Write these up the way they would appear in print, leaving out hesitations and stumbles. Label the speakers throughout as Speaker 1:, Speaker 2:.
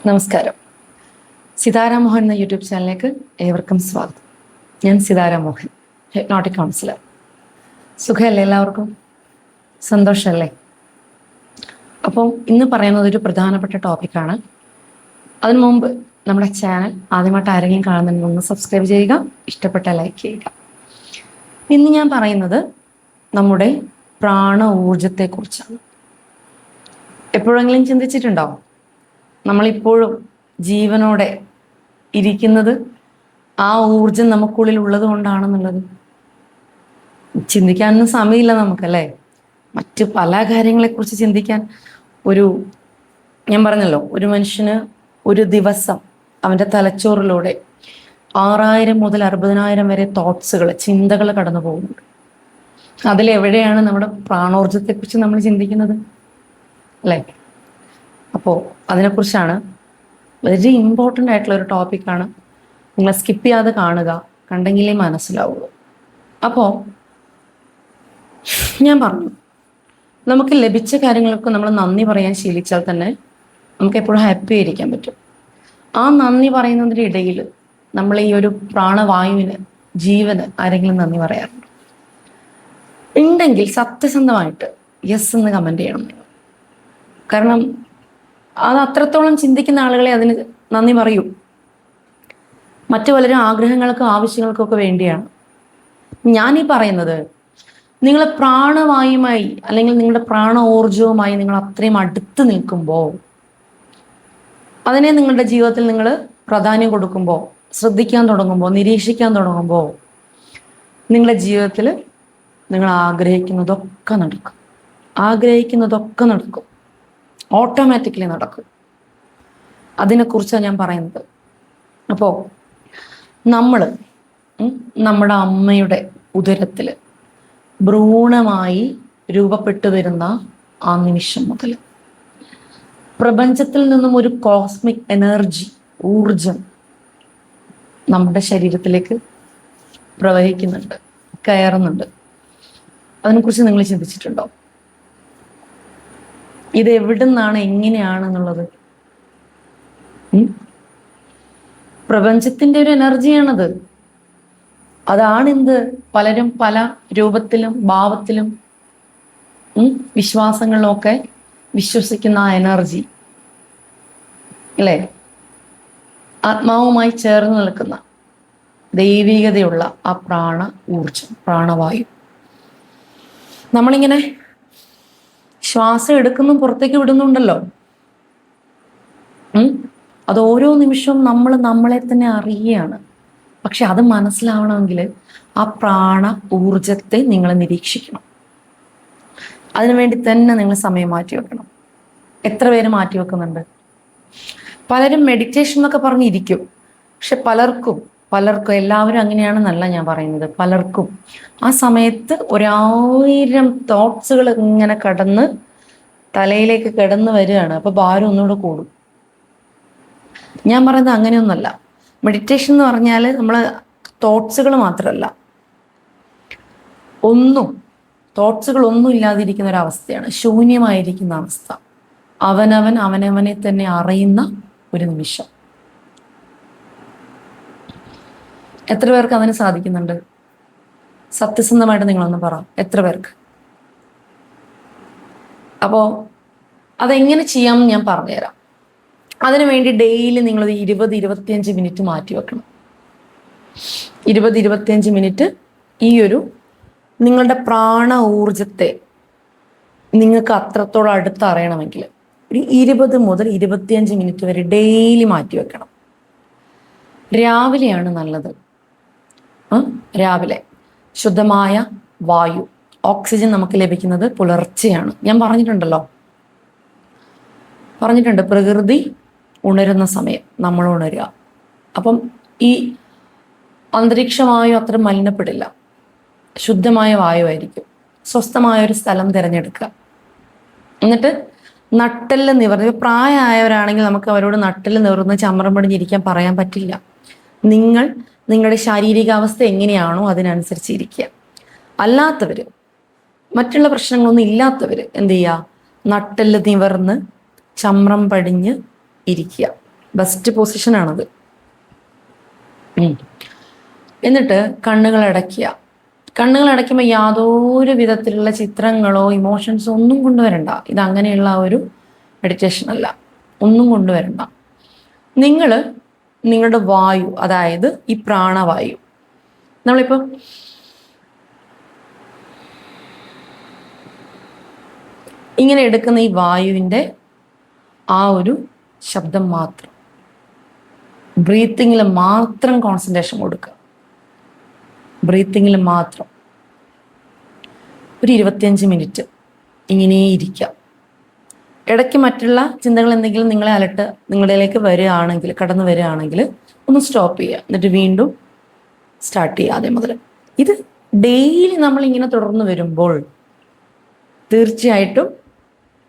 Speaker 1: നമസ്കാരം. സിതാര മോഹൻ എന്ന യൂട്യൂബ് ചാനലിലേക്ക് ഏവർക്കും സ്വാഗതം. ഞാൻ സിതാര മോഹൻ, ഹിപ്നോട്ടിക് കൗൺസിലർ. സുഖമല്ലേ എല്ലാവർക്കും? സന്തോഷമല്ലേ? അപ്പോൾ ഇന്ന് പറയുന്നത് ഒരു പ്രധാനപ്പെട്ട ടോപ്പിക്കാണ്. അതിനു മുമ്പ് നമ്മുടെ ചാനൽ ആദ്യമായിട്ട് ആരെങ്കിലും കാണുന്നുണ്ടെന്ന് സബ്സ്ക്രൈബ് ചെയ്യുക, ഇഷ്ടപ്പെട്ട ലൈക്ക് ചെയ്യുക. ഇന്ന് ഞാൻ പറയുന്നത് നമ്മുടെ പ്രാണ ഊർജത്തെക്കുറിച്ചാണ്. എപ്പോഴെങ്കിലും ചിന്തിച്ചിട്ടുണ്ടോ നമ്മളിപ്പോഴും ജീവനോടെ ഇരിക്കുന്നത് ആ ഊർജം നമുക്കുള്ളിൽ ഉള്ളത് കൊണ്ടാണെന്നുള്ളത്? ചിന്തിക്കാനൊന്നും സമയമില്ല നമുക്കല്ലേ. മറ്റു പല കാര്യങ്ങളെക്കുറിച്ച് ചിന്തിക്കാൻ ഞാൻ പറഞ്ഞല്ലോ, ഒരു മനുഷ്യന് ഒരു ദിവസം അവൻ്റെ തലച്ചോറിലൂടെ 6000 മുതൽ 60,000 വരെ ചിന്തകൾ കടന്നു പോകുന്നുണ്ട്. അതിലെവിടെയാണ് നമ്മുടെ പ്രാണോർജത്തെക്കുറിച്ച് നമ്മൾ ചിന്തിക്കുന്നത് അല്ലേ? അപ്പോൾ അതിനെക്കുറിച്ചാണ്, വളരെ ഇമ്പോർട്ടൻ്റ് ആയിട്ടുള്ള ഒരു ടോപ്പിക്കാണ്. നിങ്ങൾ സ്കിപ്പ് ചെയ്യാതെ കാണുക, കണ്ടെങ്കിലേ മനസ്സിലാവുള്ളൂ. അപ്പോൾ ഞാൻ പറഞ്ഞു, നമുക്ക് ലഭിച്ച കാര്യങ്ങൾക്ക് നമ്മൾ നന്ദി പറയാൻ ശീലിച്ചാൽ തന്നെ നമുക്ക് എപ്പോഴും ഹാപ്പി ആയിരിക്കാൻ പറ്റും. ആ നന്ദി പറയുന്നതിൻ്റെ ഇടയിൽ നമ്മൾ ഈ ഒരു പ്രാണവായുവിന്, ജീവന് ആരെങ്കിലും നന്ദി പറയാറുണ്ട് ഉണ്ടെങ്കിൽ സത്യസന്ധമായിട്ട് യെസ് എന്ന് കമൻറ്റ് ചെയ്യണം നിങ്ങൾ. കാരണം അത് അത്രത്തോളം ചിന്തിക്കുന്ന ആളുകളെ അതിന് നന്ദി പറയൂ. മറ്റു പലരും ആഗ്രഹങ്ങൾക്കും ആവശ്യങ്ങൾക്കും ഒക്കെ വേണ്ടിയാണ്. ഞാനീ പറയുന്നത്, നിങ്ങളെ പ്രാണവായുമായി അല്ലെങ്കിൽ നിങ്ങളുടെ പ്രാണ ഊർജവുമായി നിങ്ങൾ അത്രയും അടുത്ത് നിൽക്കുമ്പോൾ, അതിനെ നിങ്ങളുടെ ജീവിതത്തിൽ നിങ്ങൾ പ്രാധാന്യം കൊടുക്കുമ്പോൾ, ശ്രദ്ധിക്കാൻ തുടങ്ങുമ്പോൾ, നിരീക്ഷിക്കാൻ തുടങ്ങുമ്പോൾ, നിങ്ങളുടെ ജീവിതത്തിൽ നിങ്ങൾ ആഗ്രഹിക്കുന്നതൊക്കെ നടക്കും. ഓട്ടോമാറ്റിക്കലി നടക്കും. അതിനെക്കുറിച്ചാണ് ഞാൻ പറയുന്നത്. അപ്പോൾ നമ്മൾ നമ്മുടെ അമ്മയുടെ ഉദരത്തിൽ ഭ്രൂണമായി രൂപപ്പെട്ടു വരുന്ന ആ നിമിഷം മുതൽ പ്രപഞ്ചത്തിൽ നിന്നും ഒരു കോസ്മിക് എനർജി, ഊർജം നമ്മുടെ ശരീരത്തിലേക്ക് പ്രവഹിക്കുന്നുണ്ട്, കയറുന്നുണ്ട്. അതിനെക്കുറിച്ച് നിങ്ങൾ ചിന്തിച്ചിട്ടുണ്ടോ? ഇത് എവിടെ നിന്നാണ്, എങ്ങനെയാണെന്നുള്ളത്? പ്രപഞ്ചത്തിന്റെ ഒരു എനർജിയാണത്. അതാണെന്ത്, പലരും പല രൂപത്തിലും ഭാവത്തിലും വിശ്വാസങ്ങളിലും ഒക്കെ വിശ്വസിക്കുന്ന ആ എനർജി അല്ലേ? ആത്മാവുമായി ചേർന്ന് നിൽക്കുന്ന ദൈവികതയുള്ള ആ പ്രാണ ഊർജം, പ്രാണവായു. നമ്മളിങ്ങനെ ശ്വാസം എടുക്കുന്നു, പുറത്തേക്ക് വിടുന്നുണ്ടല്ലോ. അത് ഓരോ നിമിഷവും നമ്മൾ നമ്മളെ തന്നെ അറിയുകയാണ്. പക്ഷെ അത് മനസ്സിലാവണമെങ്കിൽ ആ പ്രാണ ഊർജത്തെ നിങ്ങൾ നിരീക്ഷിക്കണം. അതിനുവേണ്ടി തന്നെ നിങ്ങൾ സമയം മാറ്റി വെക്കണം. എത്ര പേര് മാറ്റി വെക്കുന്നുണ്ട്? പലരും മെഡിറ്റേഷൻ എന്നൊക്കെ പറഞ്ഞിരിക്കും. പക്ഷെ പലർക്കും എല്ലാവരും അങ്ങനെയാണെന്നല്ല ഞാൻ പറയുന്നത്. പലർക്കും ആ സമയത്ത് 1000 തോട്ട്സുകൾ ഇങ്ങനെ തലയിലേക്ക് കിടന്ന് വരികയാണ്. അപ്പൊ ഭാരം ഒന്നുകൂടെ കൂടും. ഞാൻ പറയുന്നത് അങ്ങനെയൊന്നുമല്ല. മെഡിറ്റേഷൻ എന്ന് പറഞ്ഞാൽ നമ്മൾ തോട്ട്സുകൾ മാത്രമല്ല, തോട്ട്സുകൾ ഒന്നും ഇല്ലാതിരിക്കുന്ന ഒരവസ്ഥയാണ്, ശൂന്യമായിരിക്കുന്ന അവസ്ഥ. അവനവനെ തന്നെ അറിയുന്ന ഒരു നിമിഷം. എത്ര പേർക്ക് അതിന് സാധിക്കുന്നുണ്ട്? സത്യസന്ധമായിട്ട് നിങ്ങളൊന്ന് പറ, എത്ര പേർക്ക്? അപ്പോൾ അതെങ്ങനെ ചെയ്യാമെന്ന് ഞാൻ പറഞ്ഞുതരാം. അതിനു വേണ്ടി ഡെയിലി നിങ്ങളൊരു 20-25 മിനിറ്റ് മാറ്റി വെക്കണം. 20-25 മിനിറ്റ് ഈ ഒരു നിങ്ങളുടെ പ്രാണ ഊർജത്തെ നിങ്ങൾക്ക് അത്രത്തോളം അടുത്ത് അറിയണമെങ്കിൽ ഒരു 20 മുതൽ 25 മിനിറ്റ് വരെ ഡെയിലി മാറ്റി വെക്കണം. രാവിലെയാണ് നല്ലത്. രാവിലെ ശുദ്ധമായ വായു, ഓക്സിജൻ നമുക്ക് ലഭിക്കുന്നത് പുലർച്ചെയാണ്. ഞാൻ പറഞ്ഞിട്ടുണ്ട്, പ്രകൃതി ഉണരുന്ന സമയം നമ്മൾ ഉണരുക. അപ്പം ഈ അന്തരീക്ഷവായു അത്ര മലിനപ്പെടില്ല, ശുദ്ധമായ വായുവായിരിക്കും. സ്വസ്ഥമായ ഒരു സ്ഥലം തിരഞ്ഞെടുക്കുക. എന്നിട്ട് നട്ടെല്ല് നിവർന്ന്, പ്രായമായവരാണെങ്കിൽ നമുക്ക് അവരോട് നട്ടെല്ല് നിവർന്ന് ചമ്രം പടിഞ്ഞിരിക്കാൻ പറയാൻ പറ്റില്ല. നിങ്ങളുടെ ശാരീരികാവസ്ഥ എങ്ങനെയാണോ അതിനനുസരിച്ച് ഇരിക്കുക. അല്ലാത്തവർ, മറ്റുള്ള പ്രശ്നങ്ങളൊന്നും ഇല്ലാത്തവർ എന്ത് ചെയ്യുക? നട്ടെല്ല് നിവർന്ന് ചമ്രം പടിഞ്ഞ് ഇരിക്കുക. ബെസ്റ്റ് പൊസിഷനാണത്. എന്നിട്ട് കണ്ണുകൾ അടയ്ക്കുക. കണ്ണുകൾ അടയ്ക്കുമ്പോൾ യാതൊരു വിധത്തിലുള്ള ചിത്രങ്ങളോ ഇമോഷൻസോ ഒന്നും കൊണ്ടുവരണ്ട. ഇത് അങ്ങനെയുള്ള ഒരു മെഡിറ്റേഷൻ അല്ല, ഒന്നും കൊണ്ടുവരണ്ട. നിങ്ങൾ നിങ്ങളുടെ വായു, അതായത് ഈ പ്രാണവായു, നമ്മളിപ്പോൾ ഇങ്ങനെ എടുക്കുന്ന ഈ വായുവിൻ്റെ ആ ഒരു ശബ്ദം മാത്രം, ബ്രീത്തിങ്ങിൽ മാത്രം കോൺസെൻട്രേഷൻ കൊടുക്കുക. ബ്രീത്തിങ്ങിൽ മാത്രം ഒരു 25 മിനിറ്റ് ഇങ്ങനെ ഇരിക്കുക. ഇടയ്ക്ക് മറ്റുള്ള ചിന്തകൾ എന്തെങ്കിലും നിങ്ങളെ നിങ്ങളിലേക്ക് വരികയാണെങ്കിൽ, കടന്നു വരികയാണെങ്കിൽ ഒന്ന് സ്റ്റോപ്പ് ചെയ്യുക. എന്നിട്ട് വീണ്ടും സ്റ്റാർട്ട് ചെയ്യുക ആദ്യം മുതൽ. ഇത് ഡെയിലി നമ്മളിങ്ങനെ തുടർന്ന് വരുമ്പോൾ തീർച്ചയായിട്ടും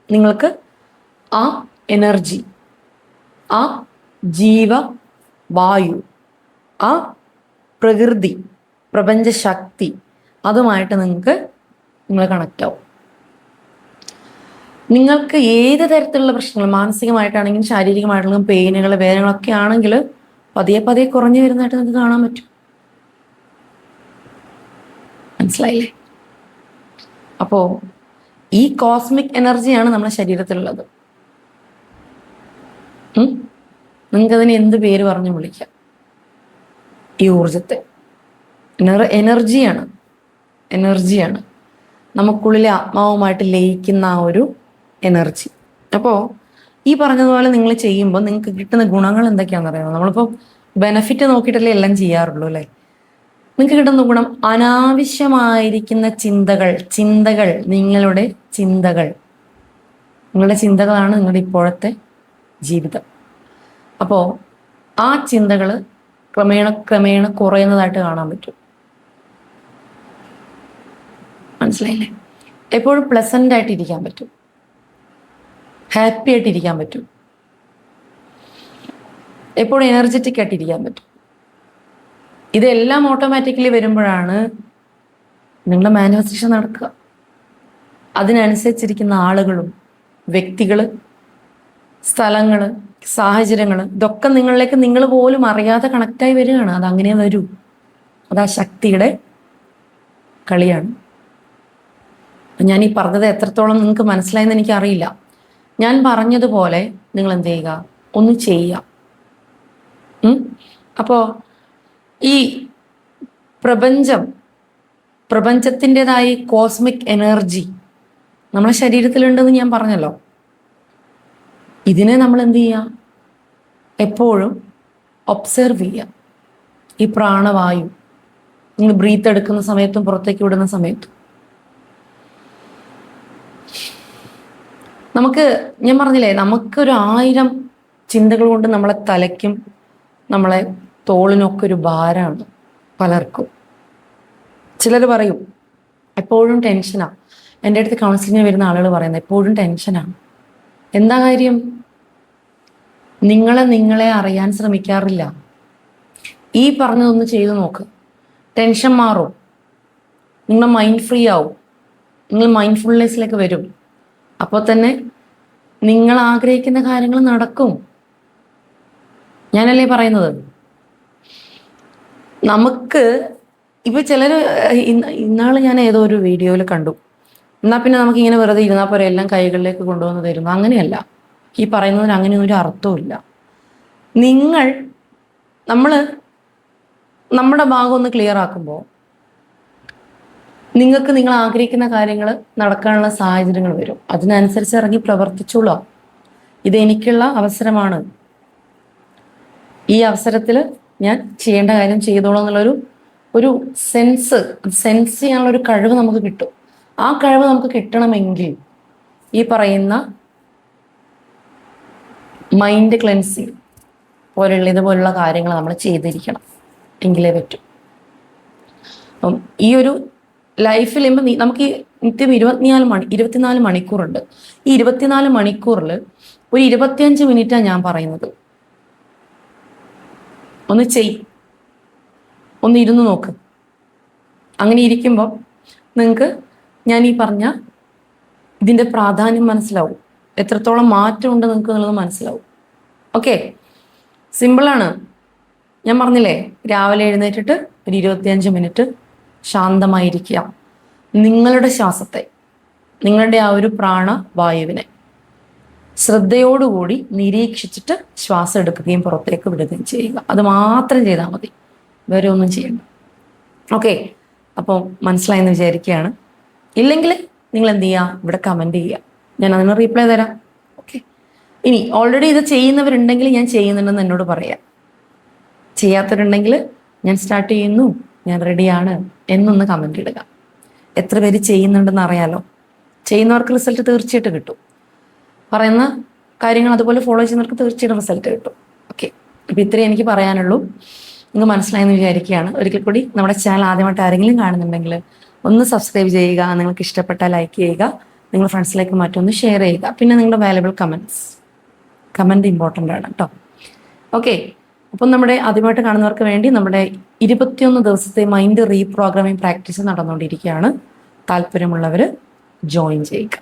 Speaker 1: നിങ്ങൾക്ക് ആ എനർജി, ആ ജീവവായു, ആ പ്രകൃതി, പ്രപഞ്ചശക്തി, അതുമായിട്ട് നിങ്ങൾ കണക്റ്റ് ആവും. നിങ്ങൾക്ക് ഏത് തരത്തിലുള്ള പ്രശ്നങ്ങൾ, മാനസികമായിട്ടാണെങ്കിലും ശാരീരികമായിട്ടുള്ള പെയിനുകൾ, വേദനകളൊക്കെ ആണെങ്കിൽ പതിയെ പതിയെ കുറഞ്ഞു വരുന്നതായിട്ട് നിങ്ങൾക്ക് കാണാൻ പറ്റും. മനസ്സിലായില്ലേ? അപ്പോൾ ഈ കോസ്മിക് എനർജിയാണ് നമ്മുടെ ശരീരത്തിലുള്ളത്. നിങ്ങൾക്കതിന് എന്ത് പേര് പറഞ്ഞു വിളിക്കാം. ഈ ഊർജത്തെ എനർജിയാണ് നമുക്കുള്ളിലെ ആത്മാവുമായിട്ട് ലയിക്കുന്ന ആ ഒരു എനർജി. അപ്പോൾ ഈ പറഞ്ഞതുപോലെ നിങ്ങൾ ചെയ്യുമ്പോൾ നിങ്ങൾക്ക് കിട്ടുന്ന ഗുണങ്ങൾ എന്തൊക്കെയാണെന്ന് അറിയാമോ? നമ്മളിപ്പോൾ ബെനഫിറ്റ് നോക്കിയിട്ടല്ലേ എല്ലാം ചെയ്യാറുള്ളൂ അല്ലേ? നിങ്ങൾക്ക് കിട്ടുന്ന ഗുണം, അനാവശ്യമായിരിക്കുന്ന ചിന്തകൾ നിങ്ങളുടെ ചിന്തകളാണ് നിങ്ങളുടെ ഇപ്പോഴത്തെ ജീവിതം. അപ്പോൾ ആ ചിന്തകൾ ക്രമേണ കുറയുന്നതായിട്ട് കാണാൻ പറ്റും. മനസ്സിലായില്ലേ? എപ്പോഴും പ്ലസന്റ് ആയിട്ട് ഇരിക്കാൻ പറ്റും, ഹാപ്പി ആയിട്ട് ഇരിക്കാൻ പറ്റും, എപ്പോഴും എനർജറ്റിക് ആയിട്ട് ഇരിക്കാൻ പറ്റും. ഇതെല്ലാം ഓട്ടോമാറ്റിക്കലി വരുമ്പോഴാണ് നിങ്ങളുടെ മാനിഫെസ്റ്റേഷൻ നടക്കുക. അതിനനുസരിച്ചിരിക്കുന്ന ആളുകളും വ്യക്തികൾ, സ്ഥലങ്ങൾ, സാഹചര്യങ്ങൾ, ഇതൊക്കെ നിങ്ങളിലേക്ക് നിങ്ങൾ പോലും അറിയാതെ കണക്റ്റായി വരികയാണ്. അതങ്ങനെ വരൂ. അത് ആ ശക്തിയുടെ കളിയാണ്. ഞാൻ ഈ പറഞ്ഞത് എത്രത്തോളം നിങ്ങൾക്ക് മനസ്സിലായെന്ന് എനിക്കറിയില്ല. ഞാൻ പറഞ്ഞതുപോലെ നിങ്ങൾ എന്ത് ചെയ്യുക, ഒന്ന് ചെയ്യുക. അപ്പോൾ ഈ പ്രപഞ്ചത്തിൻ്റെതായ കോസ്മിക് എനർജി നമ്മളെ ശരീരത്തിലുണ്ടെന്ന് ഞാൻ പറഞ്ഞല്ലോ. ഇതിനെ നമ്മൾ എന്ത് ചെയ്യുക, എപ്പോഴും ഒബ്സർവ് ചെയ്യുക. ഈ പ്രാണവായു നിങ്ങൾ ബ്രീത്ത് എടുക്കുന്ന സമയത്തും പുറത്തേക്ക് വിടുന്ന സമയത്തും ഞാൻ പറഞ്ഞില്ലേ, നമുക്കൊരു 1000 ചിന്തകൾ കൊണ്ട് നമ്മളെ തലയ്ക്കും നമ്മളെ തോളിനൊക്കെ ഒരു ഭാരമാണ് പലർക്കും. ചിലർ പറയും എപ്പോഴും ടെൻഷനാണ്. എൻ്റെ അടുത്ത് കൗൺസിലിങ്ങിന് വരുന്ന ആളുകൾ പറയുന്നത് എപ്പോഴും ടെൻഷനാണ്. എന്താ കാര്യം? നിങ്ങളെ അറിയാൻ ശ്രമിക്കാറില്ല. ഈ പറഞ്ഞതൊന്ന് ചെയ്തു നോക്ക്, ടെൻഷൻ മാറും, നിങ്ങളുടെ മൈൻഡ് ഫ്രീ ആവും, നിങ്ങൾ മൈൻഡ്ഫുൾനെസ്സിലേക്ക് വരും. അപ്പോൾ തന്നെ നിങ്ങൾ ആഗ്രഹിക്കുന്ന കാര്യങ്ങൾ നടക്കും. ഞാനല്ലേ പറയുന്നത്. നമുക്ക് ഇപ്പൊ ചിലർ ഇന്നാള് ഞാൻ ഏതോ ഒരു വീഡിയോയിൽ കണ്ടു, എന്നാൽ പിന്നെ നമുക്ക് ഇങ്ങനെ വെറുതെ ഇരുന്നാൽ പോരെ, എല്ലാം കൈകളിലേക്ക് കൊണ്ടുവന്ന് തരുന്നു. അങ്ങനെയല്ല. ഈ പറയുന്നതിന് അങ്ങനെയൊന്നും ഒരു അർത്ഥമില്ല. നമ്മൾ നമ്മുടെ ഭാഗം ഒന്ന് ക്ലിയർ ആക്കുമ്പോൾ നിങ്ങൾക്ക് നിങ്ങൾ ആഗ്രഹിക്കുന്ന കാര്യങ്ങൾ നടക്കാനുള്ള സാഹചര്യങ്ങൾ വരും. അതിനനുസരിച്ച് ഇറങ്ങി പ്രവർത്തിച്ചോളാം. ഇതെനിക്കുള്ള അവസരമാണ്, ഈ അവസരത്തിൽ ഞാൻ ചെയ്യേണ്ട കാര്യം ചെയ്തോളാം എന്നുള്ളൊരു സെൻസ് ചെയ്യാനുള്ള ഒരു കഴിവ് നമുക്ക് കിട്ടും. ആ കഴിവ് നമുക്ക് കിട്ടണമെങ്കിൽ ഈ പറയുന്ന മൈൻഡ് ക്ലെൻസിങ് ഇതുപോലുള്ള കാര്യങ്ങൾ നമ്മൾ ചെയ്തിരിക്കണം, എങ്കിലേ പറ്റും. അപ്പം ഈ ഒരു ലൈഫിൽ നമുക്ക് നിത്യം 24 മണിക്കൂറുണ്ട്. ഈ 24 മണിക്കൂറിൽ ഒരു 25 മിനിറ്റാണ് ഞാൻ പറയുന്നത്. ഒന്ന് ഇരുന്ന് നോക്ക്. അങ്ങനെ ഇരിക്കുമ്പോൾ നിങ്ങൾക്ക് ഞാൻ ഈ പറഞ്ഞ ഇതിൻ്റെ പ്രാധാന്യം മനസ്സിലാവും, എത്രത്തോളം മാറ്റമുണ്ട് നിങ്ങൾക്ക് എന്നുള്ളത് മനസ്സിലാവും. ഓക്കെ, സിമ്പിളാണ്. ഞാൻ പറഞ്ഞില്ലേ, രാവിലെ എഴുന്നേറ്റിട്ട് ഒരു 25 മിനിറ്റ് ശാന്തമായിരിക്കുക. നിങ്ങളുടെ ശ്വാസത്തെ, നിങ്ങളുടെ ആ ഒരു പ്രാണവായുവിനെ ശ്രദ്ധയോടുകൂടി നിരീക്ഷിച്ചിട്ട് ശ്വാസം എടുക്കുകയും പുറത്തേക്ക് വിടുകയും ചെയ്യുക. അത് മാത്രം ചെയ്താൽ മതി, വേറെ ഒന്നും ചെയ്യണ്ട. ഓക്കെ, അപ്പോൾ മനസ്സിലായെന്ന് വിചാരിക്കുകയാണ്. ഇല്ലെങ്കിൽ നിങ്ങൾ എന്ത് ചെയ്യുക, ഇവിടെ കമൻറ്റ് ചെയ്യുക, ഞാൻ അതിന് റീപ്ലൈ തരാം. ഓക്കെ, ഇനി ഓൾറെഡി ഇത് ചെയ്യുന്നവരുണ്ടെങ്കിൽ ഞാൻ ചെയ്യുന്നുണ്ടെന്ന് എന്നോട് പറയാം. ചെയ്യാത്തവരുണ്ടെങ്കിൽ ഞാൻ സ്റ്റാർട്ട് ചെയ്യുന്നു, ഞാൻ റെഡിയാണ് എന്നൊന്ന് കമൻ്റ് ഇടുക. എത്ര പേര് ചെയ്യുന്നുണ്ടെന്ന് അറിയാലോ. ചെയ്യുന്നവർക്ക് റിസൾട്ട് തീർച്ചയായിട്ടും കിട്ടും. പറയുന്ന കാര്യങ്ങൾ അതുപോലെ ഫോളോ ചെയ്യുന്നവർക്ക് തീർച്ചയായിട്ടും റിസൾട്ട് കിട്ടും. ഓക്കെ, അപ്പോൾ ഇത്രയും എനിക്ക് പറയാനുള്ളൂ. നിങ്ങൾ മനസ്സിലായെന്ന് വിചാരിക്കുകയാണ്. ഒരിക്കൽ കൂടി നമ്മുടെ ചാനൽ ആദ്യമായിട്ട് ആരെങ്കിലും കാണുന്നുണ്ടെങ്കിൽ ഒന്ന് സബ്സ്ക്രൈബ് ചെയ്യുക, നിങ്ങൾക്ക് ഇഷ്ടപ്പെട്ടാൽ ലൈക്ക് ചെയ്യുക, നിങ്ങൾ ഫ്രണ്ട്സിലേക്ക് മറ്റൊന്ന് ഷെയർ ചെയ്യുക. പിന്നെ നിങ്ങളുടെ വാല്യുബിൾ കമൻറ്റ് ഇമ്പോർട്ടൻ്റ് ആണ് കേട്ടോ. ഓക്കെ, അപ്പം നമ്മുടെ ആദ്യമായിട്ട് കാണുന്നവർക്ക് വേണ്ടി നമ്മുടെ 21 ദിവസത്തെ മൈൻഡ് റീപ്രോഗ്രാമിംഗ് പ്രാക്ടീസ് നടന്നുകൊണ്ടിരിക്കുകയാണ്. താല്പര്യമുള്ളവർ ജോയിൻ ചെയ്യുക.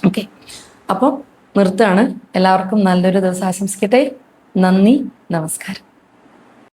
Speaker 1: ഓക്കെ, അപ്പോൾ നിർത്താണ്. എല്ലാവർക്കും നല്ലൊരു ദിവസം ആശംസിക്കട്ടെ. നന്ദി, നമസ്കാരം.